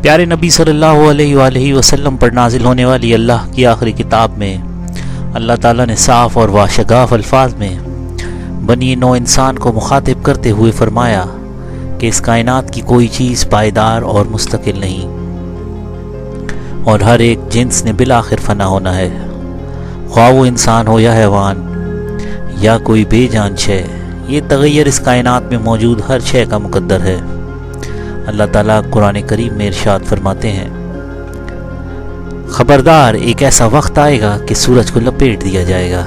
پیارے نبی صلی اللہ علیہ وآلہ وسلم پر نازل ہونے والی اللہ کی آخری کتاب میں اللہ تعالیٰ نے صاف اور واشگاف الفاظ میں بنی نوع انسان کو مخاطب کرتے ہوئے فرمایا کہ اس کائنات کی کوئی چیز پائیدار اور مستقل نہیں، اور ہر ایک جنس نے بالآخر فنا ہونا ہے، خواہ وہ انسان ہو یا حیوان یا کوئی بے جان شے۔ یہ تغیر اس کائنات میں موجود ہر شے کا مقدر ہے۔ اللہ تعالیٰ قرآن کریم میں ارشاد فرماتے ہیں، خبردار ایک ایسا وقت آئے گا کہ سورج کو لپیٹ دیا جائے گا،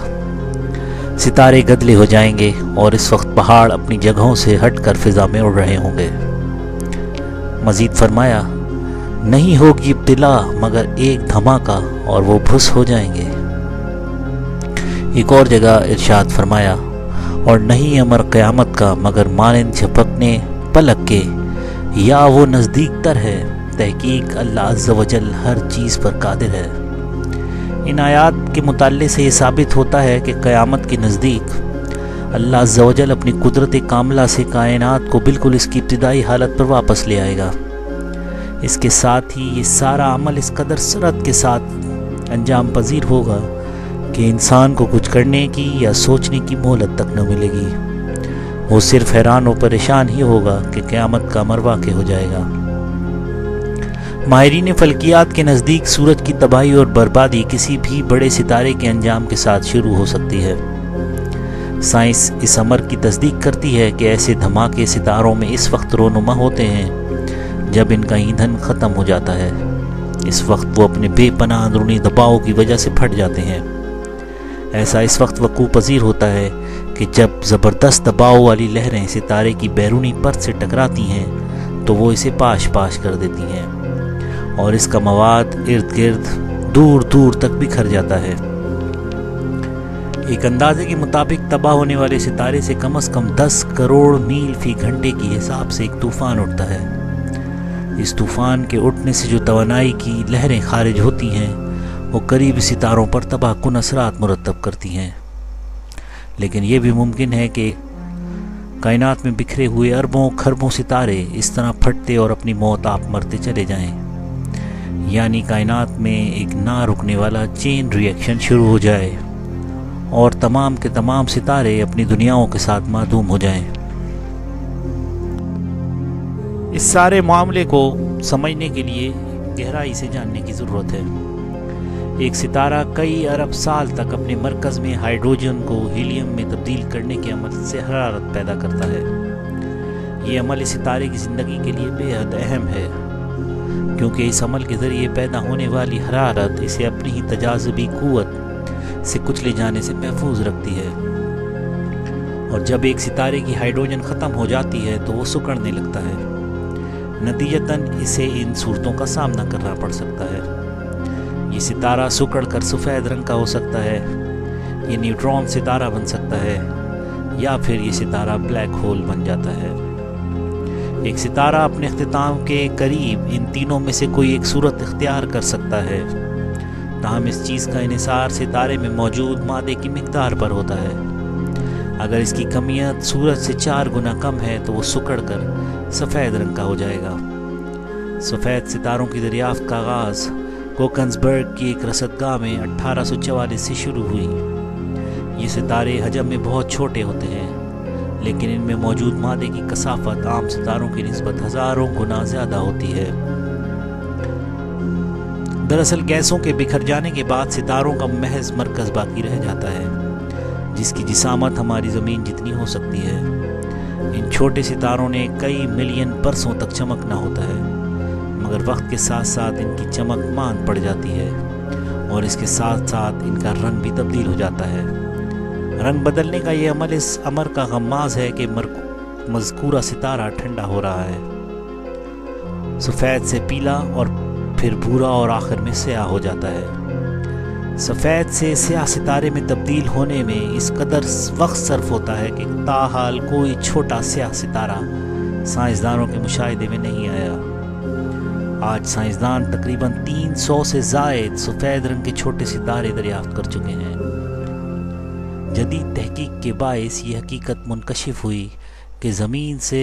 ستارے گدلے ہو جائیں گے، اور اس وقت پہاڑ اپنی جگہوں سے ہٹ کر فضا میں اڑ رہے ہوں گے۔ مزید فرمایا، نہیں ہوگی ابتلا مگر ایک دھماکہ اور وہ بھس ہو جائیں گے۔ ایک اور جگہ ارشاد فرمایا، اور نہیں امر قیامت کا مگر مانند جھپکنے پلک کے، یا وہ نزدیک تر ہے، تحقیق اللہ عز و جل ہر چیز پر قادر ہے۔ ان آیات کے مطالعے سے یہ ثابت ہوتا ہے کہ قیامت کے نزدیک اللہ عز و جل اپنی قدرت کاملہ سے کائنات کو بالکل اس کی ابتدائی حالت پر واپس لے آئے گا۔ اس کے ساتھ ہی یہ سارا عمل اس قدر سرعت کے ساتھ انجام پذیر ہوگا کہ انسان کو کچھ کرنے کی یا سوچنے کی مہلت تک نہ ملے گی۔ وہ صرف حیران و پریشان ہی ہوگا کہ قیامت کا امر واقع ہو جائے گا۔ ماہرین فلکیات کے نزدیک سورج کی تباہی اور بربادی کسی بھی بڑے ستارے کے انجام کے ساتھ شروع ہو سکتی ہے۔ سائنس اس امر کی تصدیق کرتی ہے کہ ایسے دھماکے ستاروں میں اس وقت رونما ہوتے ہیں جب ان کا ایندھن ختم ہو جاتا ہے۔ اس وقت وہ اپنے بے پناہ اندرونی دباؤ کی وجہ سے پھٹ جاتے ہیں۔ ایسا اس وقت وقوع پذیر ہوتا ہے کہ جب زبردست دباؤ والی لہریں ستارے کی بیرونی پرت سے ٹکراتی ہیں تو وہ اسے پاش پاش کر دیتی ہیں، اور اس کا مواد ارد گرد دور دور تک بکھر جاتا ہے۔ ایک اندازے کے مطابق تباہ ہونے والے ستارے سے کم از کم 10 کروڑ میل فی گھنٹے کی حساب سے ایک طوفان اٹھتا ہے۔ اس طوفان کے اٹھنے سے جو توانائی کی لہریں خارج ہوتی ہیں وہ قریبی ستاروں پر تباہ کن اثرات مرتب کرتی ہیں، لیکن یہ بھی ممکن ہے کہ کائنات میں بکھرے ہوئے اربوں کھربوں ستارے اس طرح پھٹتے اور اپنی موت آپ مرتے چلے جائیں، یعنی کائنات میں ایک نہ رکنے والا چین ریئیکشن شروع ہو جائے اور تمام کے تمام ستارے اپنی دنیاؤں کے ساتھ معدوم ہو جائیں۔ اس سارے معاملے کو سمجھنے کے لیے گہرائی سے جاننے کی ضرورت ہے۔ ایک ستارہ کئی ارب سال تک اپنے مرکز میں ہائیڈروجن کو ہیلیم میں تبدیل کرنے کے عمل سے حرارت پیدا کرتا ہے۔ یہ عمل اس ستارے کی زندگی کے لیے بے حد اہم ہے، کیونکہ اس عمل کے ذریعے پیدا ہونے والی حرارت اسے اپنی ہی تجاذبی قوت سے کچلے جانے سے محفوظ رکھتی ہے، اور جب ایک ستارے کی ہائیڈروجن ختم ہو جاتی ہے تو وہ سکڑنے لگتا ہے۔ نتیجتاً اسے ان صورتوں کا سامنا کرنا پڑ سکتا ہے۔ یہ ستارہ سکڑ کر سفید رنگ کا ہو سکتا ہے، یہ نیوٹرون ستارہ بن سکتا ہے، یا پھر یہ ستارہ بلیک ہول بن جاتا ہے۔ ایک ستارہ اپنے اختتام کے قریب ان تینوں میں سے کوئی ایک صورت اختیار کر سکتا ہے، تاہم اس چیز کا انحصار ستارے میں موجود مادے کی مقدار پر ہوتا ہے۔ اگر اس کی کمیت سورج سے 4 گنا کم ہے تو وہ سکڑ کر سفید رنگ کا ہو جائے گا۔ سفید ستاروں کی دریافت کا آغاز کوکنسبرگ کی ایک رصدگاہ میں 1844 سے شروع ہوئی۔ یہ ستارے حجم میں بہت چھوٹے ہوتے ہیں، لیکن ان میں موجود مادے کی کثافت عام ستاروں کی نسبت ہزاروں گنا زیادہ ہوتی ہے۔ دراصل گیسوں کے بکھر جانے کے بعد ستاروں کا محض مرکز باقی رہ جاتا ہے، جس کی جسامت ہماری زمین جتنی ہو سکتی ہے۔ ان چھوٹے ستاروں نے کئی ملین برسوں تک چمکنا ہوتا ہے، مگر وقت کے ساتھ ساتھ ان کی چمک ماند پڑ جاتی ہے، اور اس کے ساتھ ساتھ ان کا رنگ بھی تبدیل ہو جاتا ہے۔ رنگ بدلنے کا یہ عمل اس امر کا غماز ہے کہ مذکورہ ستارہ ٹھنڈا ہو رہا ہے، سفید سے پیلا اور پھر بھورا اور آخر میں سیاہ ہو جاتا ہے۔ سفید سے سیاہ ستارے میں تبدیل ہونے میں اس قدر وقت صرف ہوتا ہے کہ تاحال کوئی چھوٹا سیاہ ستارہ سائنسدانوں کے مشاہدے میں نہیں آیا۔ آج سائنسدان تقریباً 300 سے زائد سفید رنگ کے چھوٹے ستارے دریافت کر چکے ہیں۔ جدید تحقیق کے باعث یہ حقیقت منکشف ہوئی کہ زمین سے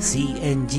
CNG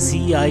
CI